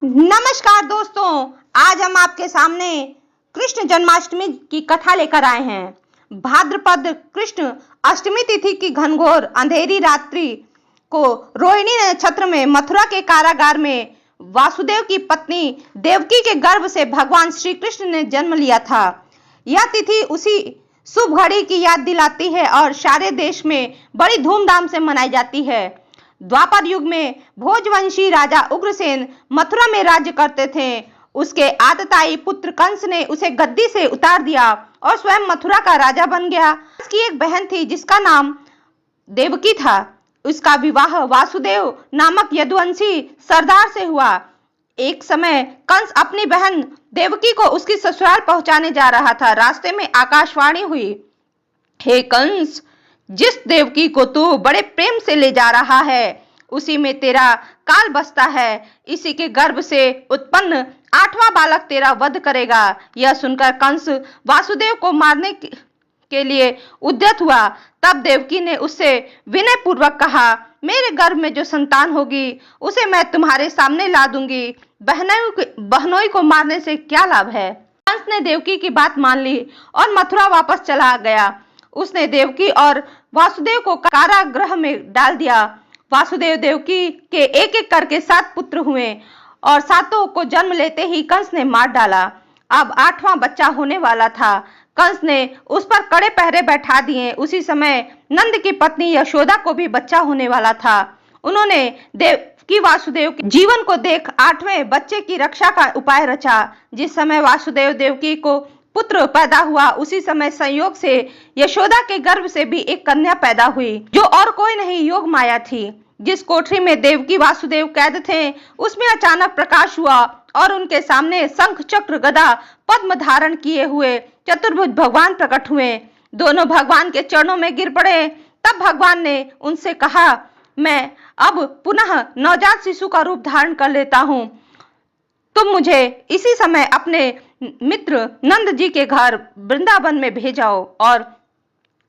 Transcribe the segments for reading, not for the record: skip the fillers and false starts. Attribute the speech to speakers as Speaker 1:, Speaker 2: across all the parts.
Speaker 1: नमस्कार दोस्तों, आज हम आपके सामने कृष्ण जन्माष्टमी की कथा लेकर आए हैं। भाद्रपद कृष्ण अष्टमी तिथि की घनघोर अंधेरी रात्रि को रोहिणी नक्षत्र में मथुरा के कारागार में वासुदेव की पत्नी देवकी के गर्भ से भगवान श्री कृष्ण ने जन्म लिया था। यह तिथि उसी शुभ घड़ी की याद दिलाती है और सारे देश में बड़ी धूमधाम से मनाई जाती है। द्वापर युग में भोजवंशी राजा उग्रसेन मथुरा में राज्य करते थे। उसके आतताई पुत्र कंस ने उसे गद्दी से उतार दिया और स्वयं मथुरा का राजा बन गया। उसकी एक बहन थी जिसका नाम देवकी था। उसका विवाह वासुदेव नामक यदुवंशी सरदार से हुआ। एक समय कंस अपनी बहन देवकी को उसकी ससुराल पहुंचाने जा रहा था। रास्ते में आकाशवाणी हुई, हे कंस, जिस देवकी को तू बड़े प्रेम से ले जा रहा है उसी में तेरा काल बसता है। इसी के गर्भ से उत्पन्न 8वां बालक तेरा वध करेगा। यह सुनकर कंस वासुदेव को मारने के लिए उद्यत हुआ। तब देवकी ने उससे विनय पूर्वक कहा, मेरे गर्भ में जो संतान होगी उसे मैं तुम्हारे सामने ला दूंगी। बहनोई को मारने से क्या लाभ है। कंस ने देवकी की बात मान ली और मथुरा वापस चला गया। उसने देवकी और वासुदेव को कारागृह में डाल दिया। वासुदेव देवकी के एक एक करके 7 पुत्र हुए और 7 को जन्म लेते ही कंस ने मार डाला। अब 8वां बच्चा होने वाला था। कंस ने उस पर कड़े पहरे बैठा दिए। उसी समय नंद की पत्नी यशोदा को भी बच्चा होने वाला था। उन्होंने देवकी वासुदेव के जीवन को देख 8वें बच्चे की रक्षा का उपाय रचा। जिस समय वासुदेव देवकी को पुत्र पैदा हुआ उसी समय संयोग से यशोदा के गर्भ से भी एक कन्या पैदा हुई, जो और कोई नहीं योग माया थी। जिस कोठरी में देवकी वासुदेव कैद थे उसमें अचानक प्रकाश हुआ और उनके सामने शंख चक्र गदा पद्म धारण किए हुए चतुर्भुज भगवान प्रकट हुए। दोनों भगवान के चरणों में गिर पड़े। तब भगवान ने उनसे कहा, मैं अब पुनः नवजात शिशु का रूप धारण कर लेता हूँ। तुम मुझे इसी समय अपने मित्र नंद जी के घर वृंदावन में भेजाओ और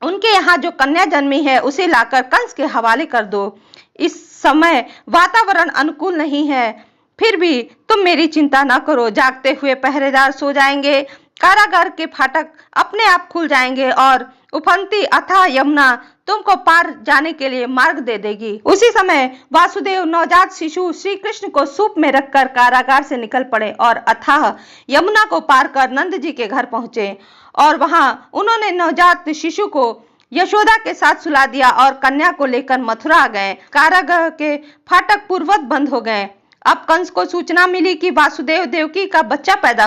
Speaker 1: उनके यहाँ जो कन्या जन्मी है उसे लाकर कंस के हवाले कर दो। इस समय वातावरण अनुकूल नहीं है, फिर भी तुम मेरी चिंता न करो। जागते हुए पहरेदार सो जाएंगे, कारागार के फाटक अपने आप खुल जाएंगे और उफनती अथाह यमुना तुमको पार जाने के लिए मार्ग दे देगी। उसी समय वासुदेव नवजात शिशु श्री कृष्ण को सूप में रखकर कारागार से निकल पड़े और अथाह यमुना को पार कर नंद जी के घर पहुंचे और वहां उन्होंने नवजात शिशु को यशोदा के साथ सुला दिया और कन्या को लेकर मथुरा आ गए। कारागार के फाटक पूर्ववत बंद हो गए। अब कंस को सूचना मिली कि वासुदेव देवकी का बच्चा पैदा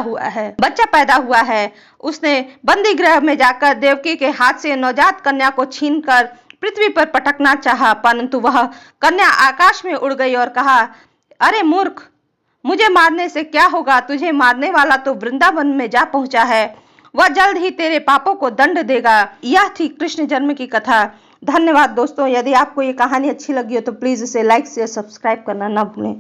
Speaker 1: हुआ है। उसने बंदी गृह में जाकर देवकी के हाथ से नवजात कन्या को छीनकर पृथ्वी पर पटकना चाहा, परंतु वह कन्या आकाश में उड़ गई और कहा, अरे मूर्ख, मुझे मारने से क्या होगा। तुझे मारने वाला तो वृंदावन में जा पहुंचा है। वह जल्द ही तेरे पापों को दंड देगा। यह थी कृष्ण जन्म की कथा। धन्यवाद दोस्तों। यदि आपको ये कहानी अच्छी लगी हो तो प्लीज इसे लाइक शेयर सब्सक्राइब करना न भूलें।